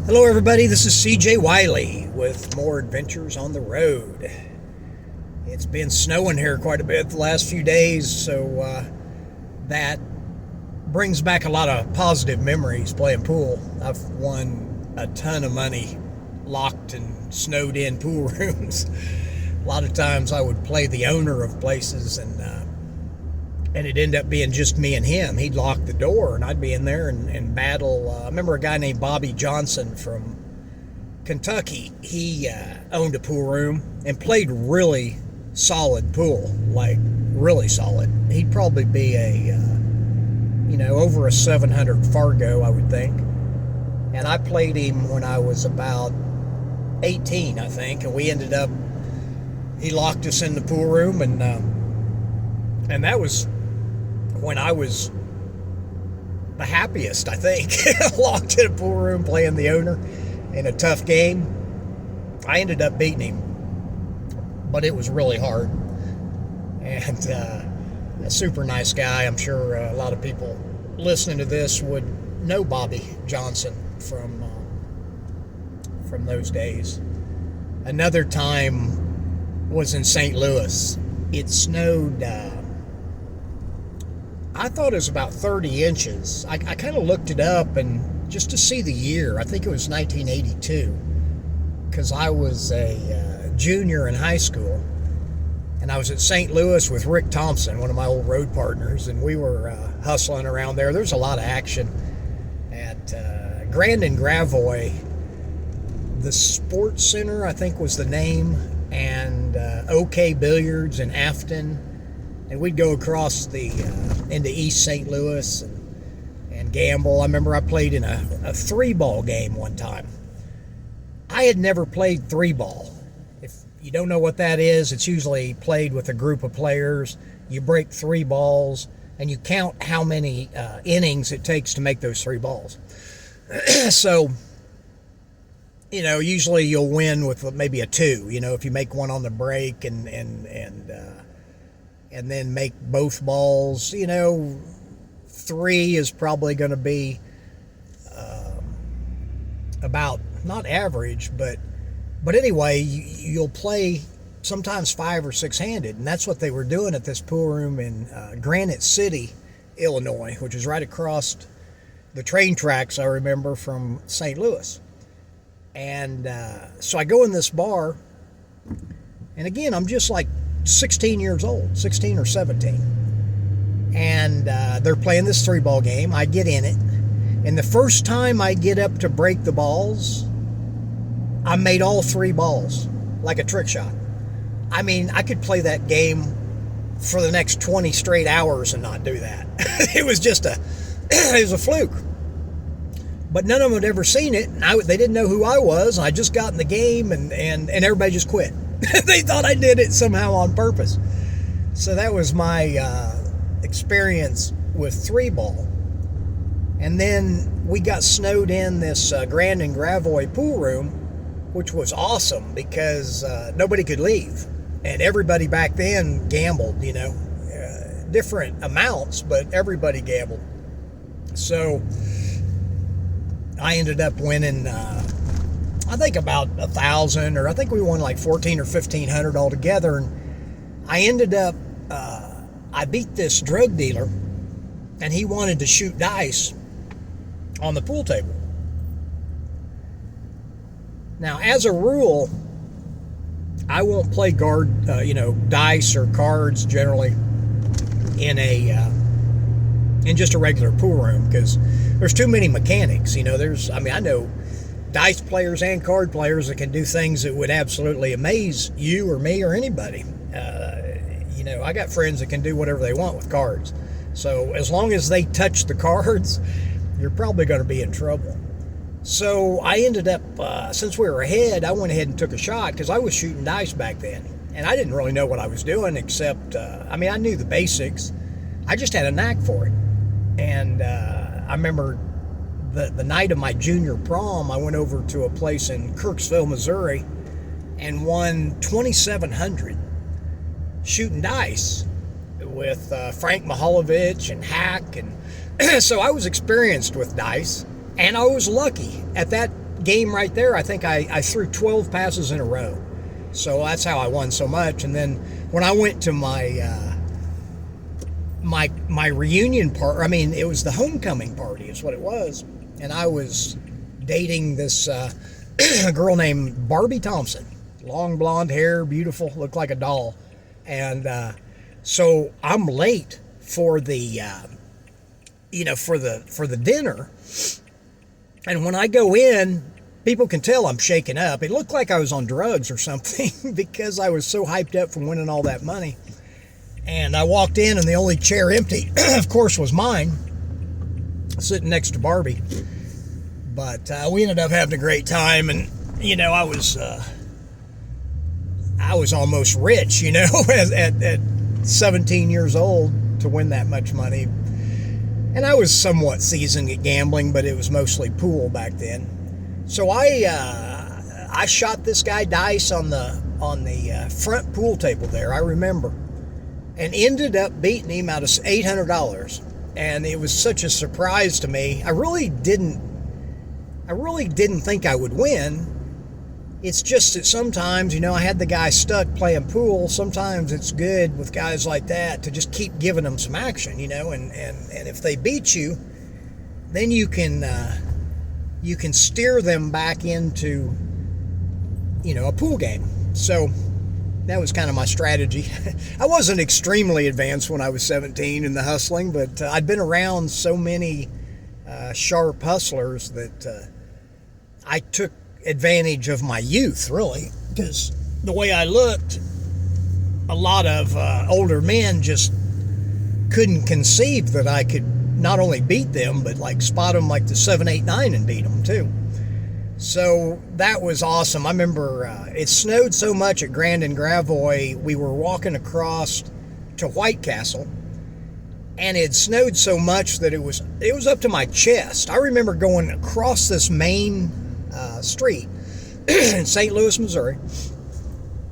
Hello, everybody. This is CJ Wiley with more adventures on the road. It's been snowing here quite a bit the last few days, so that brings back a lot of positive memories playing pool. I've won a ton of money locked and snowed in pool rooms. A lot of times I would play the owner of places, and it'd end up being just me and him. He'd lock the door, and I'd be in there and battle. I remember a guy named Bobby Johnson from Kentucky. He owned a pool room and played really solid pool, like really solid. He'd probably be over a 700 Fargo, I would think. And I played him when I was about 18, I think, and he locked us in the pool room, and that was when I was the happiest, I think. Locked in a pool room playing the owner in a tough game. I ended up beating him, but it was really hard. And a super nice guy. I'm sure a lot of people listening to this would know Bobby Johnson from those days. Another time was in St. Louis. It snowed, I thought it was about 30 inches. I kind of looked it up, and just to see the year, I think it was 1982, because I was a junior in high school, and I was at St. Louis with Rick Thompson, one of my old road partners, and we were hustling around there. There's a lot of action at Grandin Gravois. The Sports Center, I think, was the name, and OK Billiards in Afton. And we'd go across into East St. Louis and gamble. I remember I played in a three-ball game one time. I had never played three-ball. If you don't know what that is, it's usually played with a group of players. You break three balls, and you count how many innings it takes to make those three balls. So, usually you'll win with maybe a two, if you make one on the break and then make both balls. Three is probably going to be about, not average, but anyway, you'll play sometimes 5 or 6 handed, and that's what they were doing at this pool room in Granite City, Illinois, which is right across the train tracks, I remember, from St. Louis. And so I go in this bar, and again, I'm just like 16 years old, 16 or 17. And they're playing this three-ball game. I get in it. And the first time I get up to break the balls, I made all three balls like a trick shot. I mean, I could play that game for the next 20 straight hours and not do that. It was just it was a fluke. But none of them had ever seen it. And they didn't know who I was. I just got in the game, and everybody just quit. They thought I did it somehow on purpose. So that was my experience with three-ball. And then we got snowed in this Grandin Gravois pool room, which was awesome because nobody could leave. And everybody back then gambled, different amounts, but everybody gambled. So I ended up winning, I think about 1,000, or I think we won like 1,400 or 1,500 altogether. And I ended up, I beat this drug dealer, and he wanted to shoot dice on the pool table. Now, as a rule, I won't play dice or cards generally in just a regular pool room, because there's too many mechanics. I know dice players and card players that can do things that would absolutely amaze you or me or anybody. I got friends that can do whatever they want with cards. So as long as they touch the cards, you're probably going to be in trouble. So I ended up, since we were ahead, I went ahead and took a shot, because I was shooting dice back then. And I didn't really know what I was doing, except, I knew the basics. I just had a knack for it. And I remember the night of my junior prom, I went over to a place in Kirksville, Missouri, and won $2,700 shooting dice with Frank Mihalovich and Hack. And so I was experienced with dice, and I was lucky at that game right there, I think I threw 12 passes in a row. So that's how I won so much. And then when I went to my reunion part, I mean, it was the homecoming party is what it was. And I was dating this girl named Barbie Thompson. Long blonde hair, beautiful, looked like a doll. And so I'm late for the for the dinner. And when I go in, people can tell I'm shaken up. It looked like I was on drugs or something because I was so hyped up from winning all that money. And I walked in, and the only chair empty, of course, was mine, sitting next to Barbie. But we ended up having a great time, and I was almost rich, at 17 years old to win that much money. And I was somewhat seasoned at gambling, but it was mostly pool back then. So I shot this guy dice on the front pool table there, I remember, and ended up beating him out of $800. And it was such a surprise to me. I really didn't think I would win. It's just that sometimes, I had the guy stuck playing pool. Sometimes it's good with guys like that to just keep giving them some action, and if they beat you, then you can steer them back into, a pool game. So that was kind of my strategy. I wasn't extremely advanced when I was 17 in the hustling, but I'd been around so many sharp hustlers that I took advantage of my youth, really, because the way I looked, a lot of older men just couldn't conceive that I could not only beat them, but like spot them like the 7, 8, 9 and beat them too. So that was awesome. I remember it snowed so much at Grand and Gravois, we were walking across to White Castle, and it snowed so much that it was up to my chest. I remember going across this main street in St. Louis, Missouri,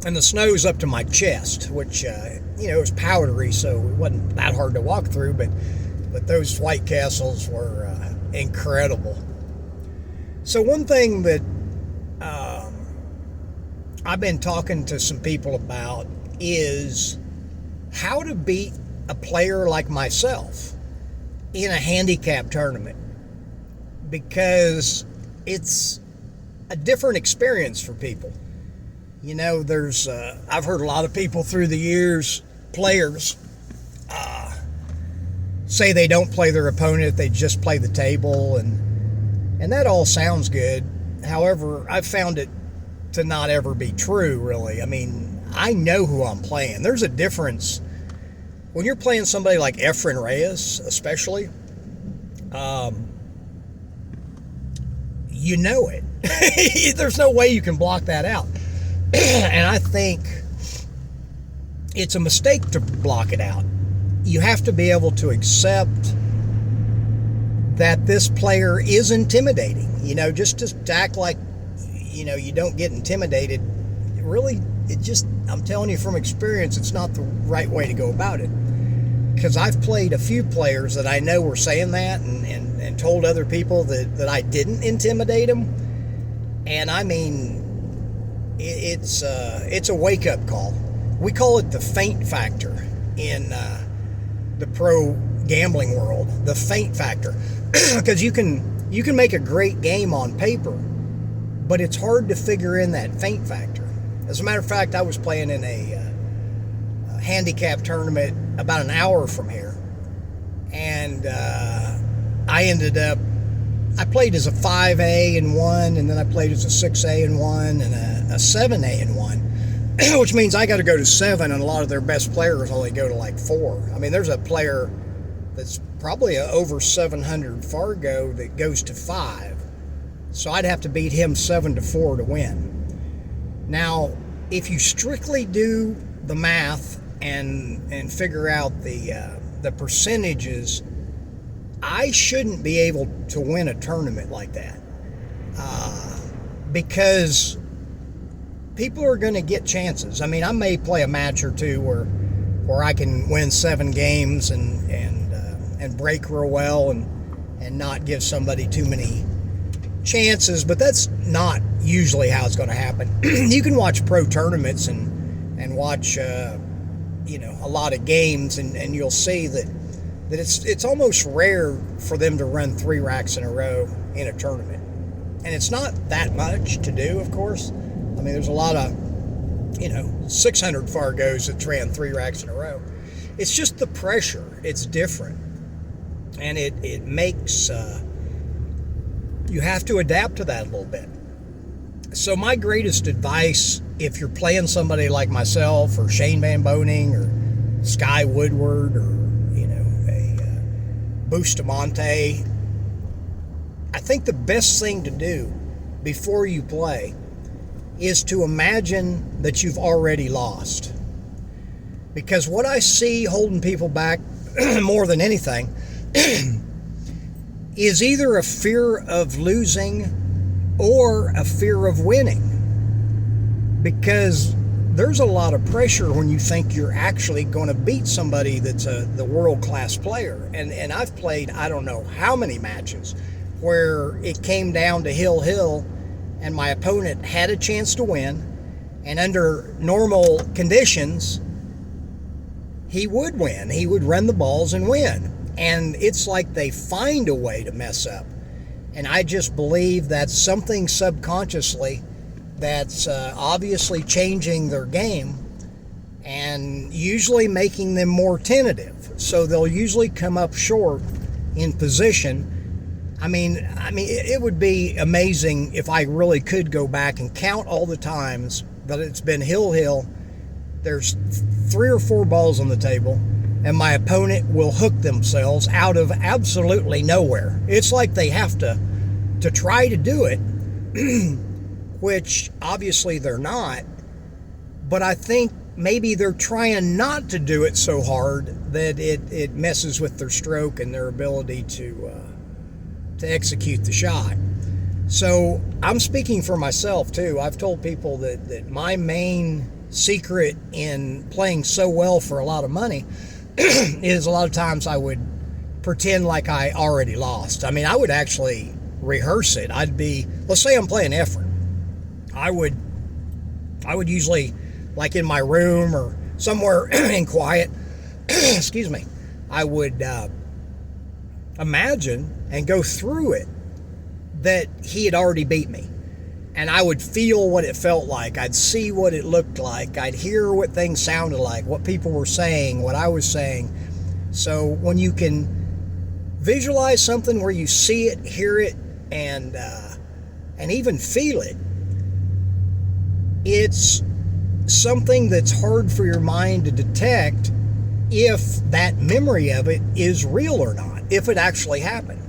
and the snow's up to my chest, which it was powdery, so it wasn't that hard to walk through, but those White Castles were incredible. So one thing that I've been talking to some people about is how to beat a player like myself in a handicap tournament, because it's a different experience for people. There's I've heard a lot of people through the years, players, say they don't play their opponent, they just play the table, and that all sounds good. However, I've found it to not ever be true, really. I mean, I know who I'm playing. There's a difference when you're playing somebody like Efren Reyes, especially. You know it. There's no way you can block that out. And I think it's a mistake to block it out. You have to be able to accept that this player is intimidating. Just to act like, you don't get intimidated. I'm telling you from experience, it's not the right way to go about it. Because I've played a few players that I know were saying that and told other people that I didn't intimidate them. And I mean, it's a wake-up call. We call it the feint factor in the pro gambling world, the feint factor. Because you can make a great game on paper, but it's hard to figure in that feint factor. As a matter of fact, I was playing in a handicap tournament about an hour from here, and I played as a 5A and won, and then I played as a 6A and won, and a 7A and won, which means I got to go to 7, and a lot of their best players only go to like 4. I mean, there's a player that's probably over 700 Fargo that goes to 5, so I'd have to beat him 7-4 to win. Now, if you strictly do the math and figure out the percentages, I shouldn't be able to win a tournament like that, because people are going to get chances. I mean, I may play a match or two where I can win 7 games and break real well and not give somebody too many chances, but that's not usually how it's going to happen. You can watch pro tournaments and watch a lot of games, and you'll see that it's almost rare for them to run 3 racks in a row in a tournament. And it's not that much to do, of course. I mean, there's a lot of 600 Fargos that ran 3 racks in a row. It's just the pressure. It's different. And it makes, you have to adapt to that a little bit. So my greatest advice, if you're playing somebody like myself or Shane Van Boning or Sky Woodward or, a Bustamante, I think the best thing to do before you play is to imagine that you've already lost. Because what I see holding people back more than anything is either a fear of losing or a fear of winning. Because there's a lot of pressure when you think you're actually going to beat somebody that's the world-class player. And I've played I don't know how many matches where it came down to hill, and my opponent had a chance to win, and under normal conditions, he would win. He would run the balls and win. And it's like they find a way to mess up. And I just believe that's something subconsciously that's obviously changing their game and usually making them more tentative. So they'll usually come up short in position. I mean, it would be amazing if I really could go back and count all the times that it's been hill. There's 3 or 4 balls on the table, and my opponent will hook themselves out of absolutely nowhere. It's like they have to try to do it, which obviously they're not. But I think maybe they're trying not to do it so hard that it messes with their stroke and their ability to execute the shot. So I'm speaking for myself too. I've told people that my main secret in playing so well for a lot of money is a lot of times I would pretend like I already lost. I mean, I would actually rehearse it. Let's say I'm playing Efren. I would usually, like in my room or somewhere in quiet, excuse me, I would imagine and go through it that he had already beat me. And I would feel what it felt like. I'd see what it looked like. I'd hear what things sounded like, what people were saying, what I was saying. So when you can visualize something where you see it, hear it, and even feel it, it's something that's hard for your mind to detect if that memory of it is real or not, if it actually happened.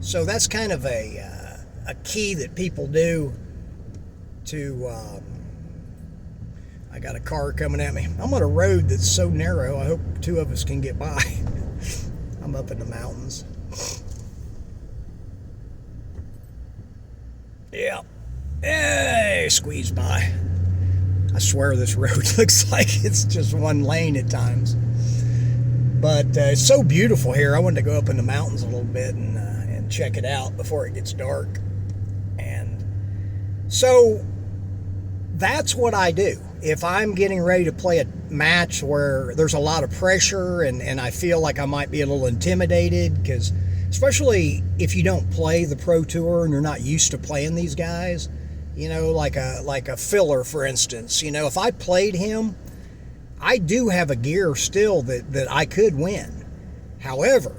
So that's kind of a key that people do to, I got a car coming at me. I'm on a road that's so narrow, I hope 2 of us can get by. I'm up in the mountains. Yeah. Hey, squeeze by. I swear this road looks like it's just one lane at times. But it's so beautiful here. I wanted to go up in the mountains a little bit and check it out before it gets dark. And so that's what I do. If I'm getting ready to play a match where there's a lot of pressure and I feel like I might be a little intimidated, because especially if you don't play the Pro Tour and you're not used to playing these guys, like a filler, for instance. If I played him, I do have a gear still that I could win. However,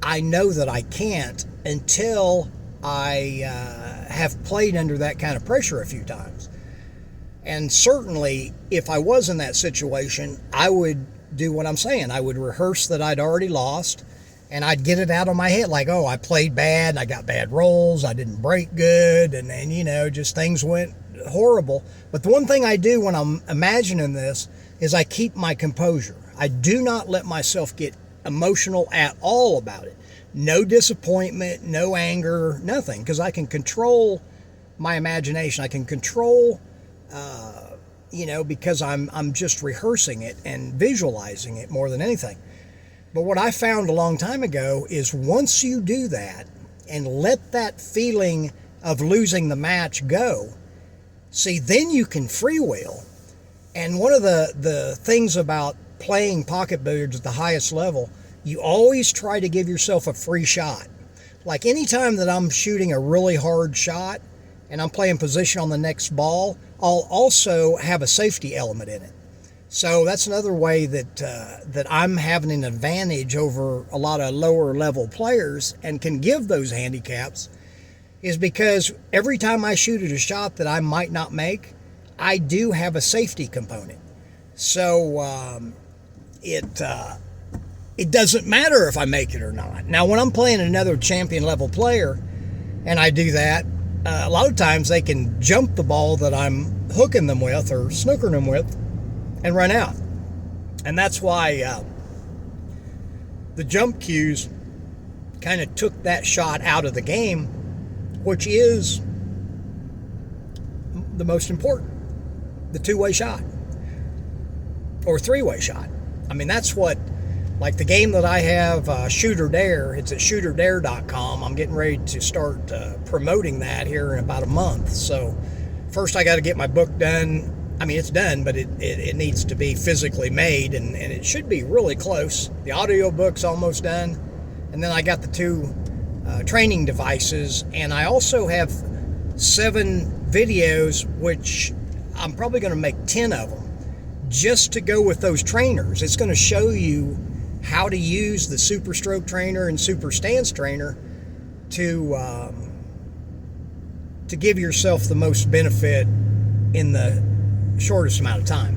I know that I can't until I have played under that kind of pressure a few times. And certainly, if I was in that situation, I would do what I'm saying. I would rehearse that I'd already lost, and I'd get it out of my head like, oh, I played bad, I got bad rolls, I didn't break good, and then, just things went horrible. But the one thing I do when I'm imagining this is I keep my composure. I do not let myself get emotional at all about it. No disappointment, no anger, nothing, because I can control my imagination. I can control, because I'm just rehearsing it and visualizing it more than anything. But what I found a long time ago is once you do that and let that feeling of losing the match go, see, then you can freewheel. And one of the things about playing pocket billiards at the highest level, you always try to give yourself a free shot. Like anytime that I'm shooting a really hard shot and I'm playing position on the next ball, I'll also have a safety element in it. So that's another way that I'm having an advantage over a lot of lower level players and can give those handicaps, is because every time I shoot at a shot that I might not make, I do have a safety component. So it doesn't matter if I make it or not. Now, when I'm playing another champion level player and I do that, a lot of times they can jump the ball that I'm hooking them with or snookering them with and run out. And that's why the jump cues kind of took that shot out of the game, which is the most important, the two-way shot or three-way shot. I mean, that's what, like the game that I have, Shoot or Dare, it's at shootordare.com. I'm getting ready to start promoting that here in about a month. So first I got to get my book done. I mean, it's done, but it needs to be physically made, and it should be really close. The audio book's almost done. And then I got the two training devices, and I also have 7 videos, which I'm probably going to make 10 of them, just to go with those trainers. It's going to show you how to use the Super Stroke Trainer and Super Stance Trainer to give yourself the most benefit in the shortest amount of time.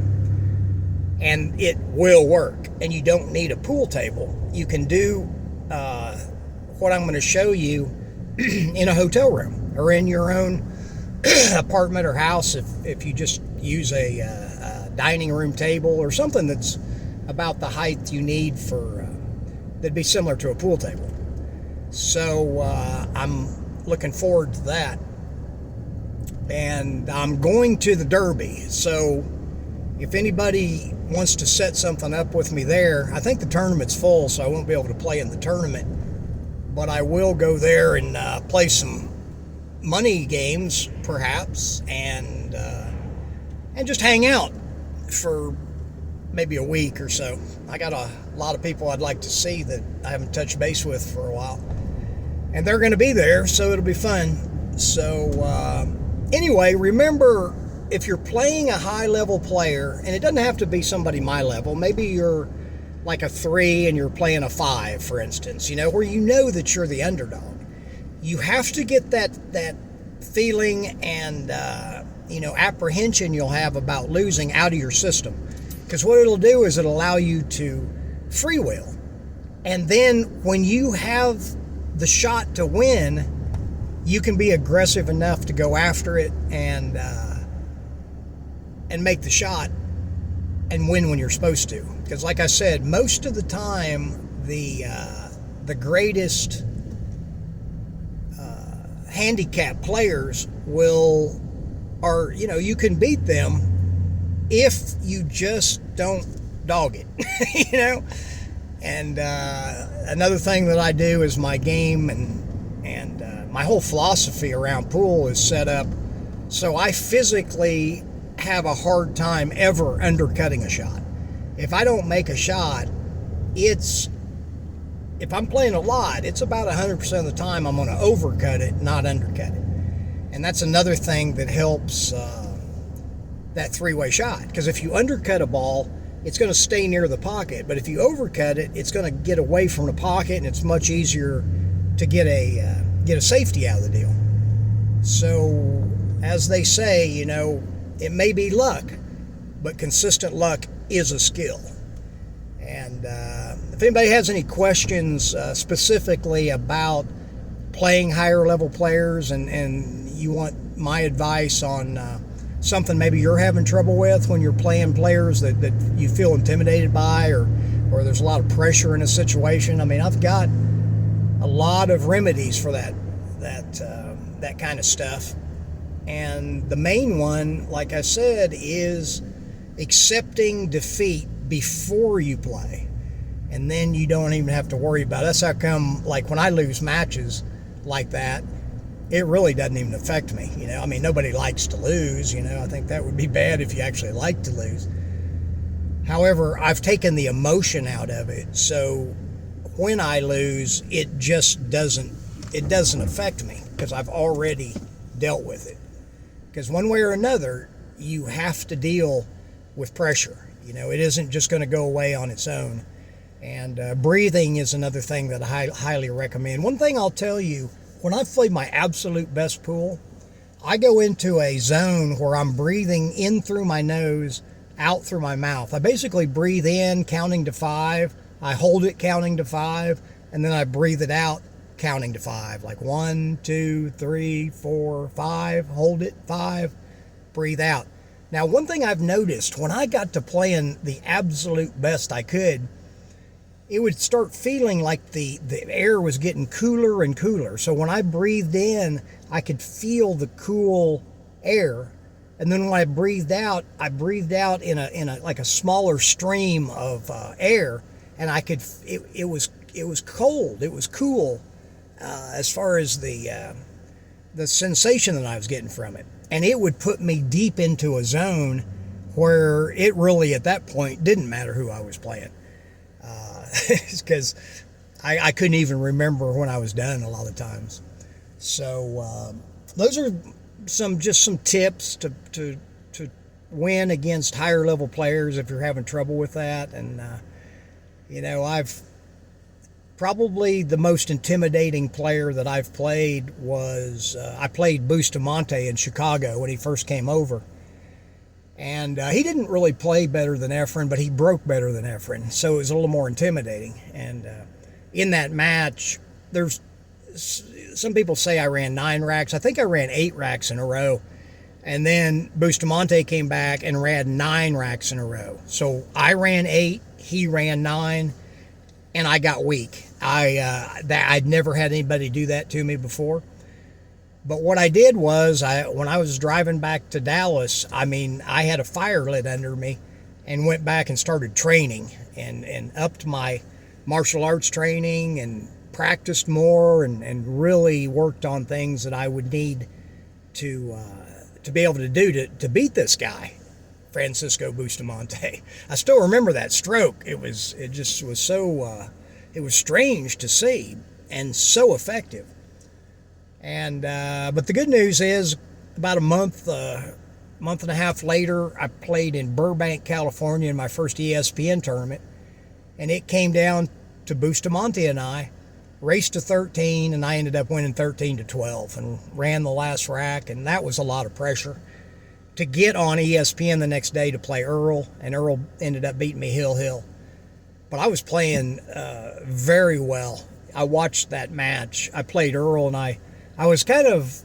And it will work, and you don't need a pool table. You can do what I'm going to show you in a hotel room or in your own apartment or house if you just use a dining room table or something that's about the height you need for that'd be similar to a pool table. So I'm looking forward to that. And I'm going to the Derby, so if anybody wants to set something up with me there, I think the tournament's full, so I won't be able to play in the tournament, but I will go there and play some money games perhaps, and just hang out for maybe a week or so. I got a lot of people I'd like to see that I haven't touched base with for a while, and they're going to be there, so it'll be fun. So anyway, remember, if you're playing a high-level player, and it doesn't have to be somebody my level, maybe you're like a 3 and you're playing a 5, for instance, where you know that you're the underdog. You have to get that feeling and, apprehension you'll have about losing out of your system. Because what it'll do is it'll allow you to freewheel. And then when you have the shot to win, you can be aggressive enough to go after it and make the shot and win when you're supposed to. Because like I said, most of the time the greatest handicap players you can beat them if you just don't dog it. And another thing that I do is my game and my whole philosophy around pool is set up so I physically have a hard time ever undercutting a shot. If I don't make a shot, if I'm playing a lot, it's about 100% of the time I'm going to overcut it, not undercut it. And that's another thing that helps that three-way shot. Because if you undercut a ball, it's going to stay near the pocket. But if you overcut it, it's going to get away from the pocket, and it's much easier to get a safety out of the deal. So, as they say, it may be luck, but consistent luck is a skill. And if anybody has any questions specifically about playing higher level players and you want my advice on something maybe you're having trouble with when you're playing players that you feel intimidated by, or there's a lot of pressure in a situation, I mean, I've got a lot of remedies for that kind of stuff. And the main one, like I said, is accepting defeat before you play, and then you don't even have to worry about it. That's how come, like, when I lose matches like that, it really doesn't even affect me. I mean, nobody likes to lose. I think that would be bad if you actually like to lose. However, I've taken the emotion out of it, so when I lose, it just doesn't affect me because I've already dealt with it. Because one way or another, you have to deal with pressure. It isn't just going to go away on its own. And breathing is another thing that I highly recommend. One thing I'll tell you, when I've played my absolute best pool, I go into a zone where I'm breathing in through my nose, out through my mouth. I basically breathe in, counting to 5. I hold it counting to 5, and then I breathe it out counting to 5. Like 1, 2, 3, 4, 5. Hold it, 5. Breathe out. Now, one thing I've noticed, when I got to playing the absolute best I could, it would start feeling like the air was getting cooler and cooler. So when I breathed in, I could feel the cool air. And then when I breathed out in a like a smaller stream of air, and it was cold, it was cool as far as the sensation that I was getting from it. And it would put me deep into a zone where it really at that point didn't matter who I was playing. Because I couldn't even remember when I was done a lot of times. So those are some tips to win against higher level players if you're having trouble with that. And I've probably the most intimidating player that I've played was I played Bustamante in Chicago when he first came over. And he didn't really play better than Efren, but he broke better than Efren, so it was a little more intimidating. And in that match, there's some people say I ran 9 racks. I think I ran 8 racks in a row. And then Bustamante came back and ran 9 racks in a row. So I ran 8, he ran 9, and I got weak. I'd never had anybody do that to me before. But what I did was, when I was driving back to Dallas, I had a fire lit under me and went back and started training and upped my martial arts training and practiced more and really worked on things that I would need to be able to do to beat this guy, Francisco Bustamante. I still remember that stroke. It was strange to see and so effective. And but the good news is, about a month and a half later, I played in Burbank, California in my first ESPN tournament, and it came down to Bustamante and I raced to 13, and I ended up winning 13-12 and ran the last rack, and that was a lot of pressure to get on ESPN the next day to play Earl, and Earl ended up beating me hill. But I was playing very well. I watched that match. I played Earl, and I was kind of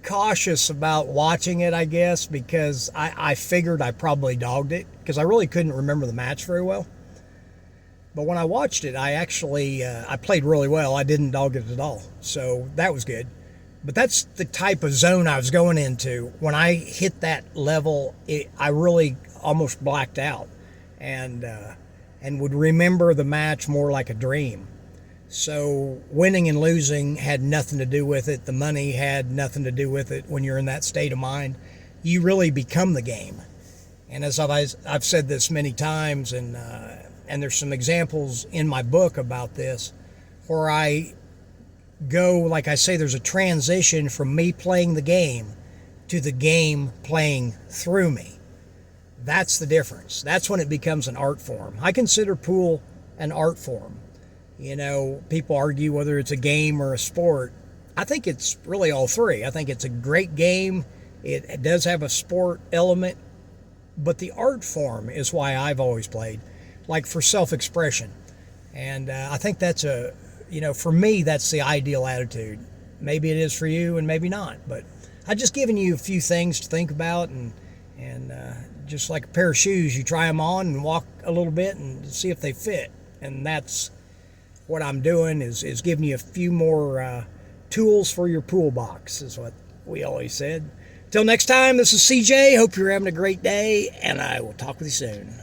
cautious about watching it, I guess, because I figured I probably dogged it because I really couldn't remember the match very well. But when I watched it, I played really well. I didn't dog it at all. So that was good. But that's the type of zone I was going into. When I hit that level, I really almost blacked out and would remember the match more like a dream. So winning and losing had nothing to do with it. The money had nothing to do with it. When you're in that state of mind, you really become the game. And as I've said this many times, and there's some examples in my book about this, where I go, like I say, there's a transition from me playing the game to the game playing through me. That's the difference. That's when it becomes an art form. I consider pool an art form. People argue whether it's a game or a sport. I think it's really all three. I think it's a great game. It does have a sport element, but the art form is why I've always played, like for self-expression. And I think that's for me, that's the ideal attitude. Maybe it is for you and maybe not, but I've just given you a few things to think about, and just like a pair of shoes, you try them on and walk a little bit and see if they fit. And that's what I'm doing, is giving you a few more tools for your pool box, is what we always said. Till next time, this is CJ. Hope you're having a great day, and I will talk with you soon.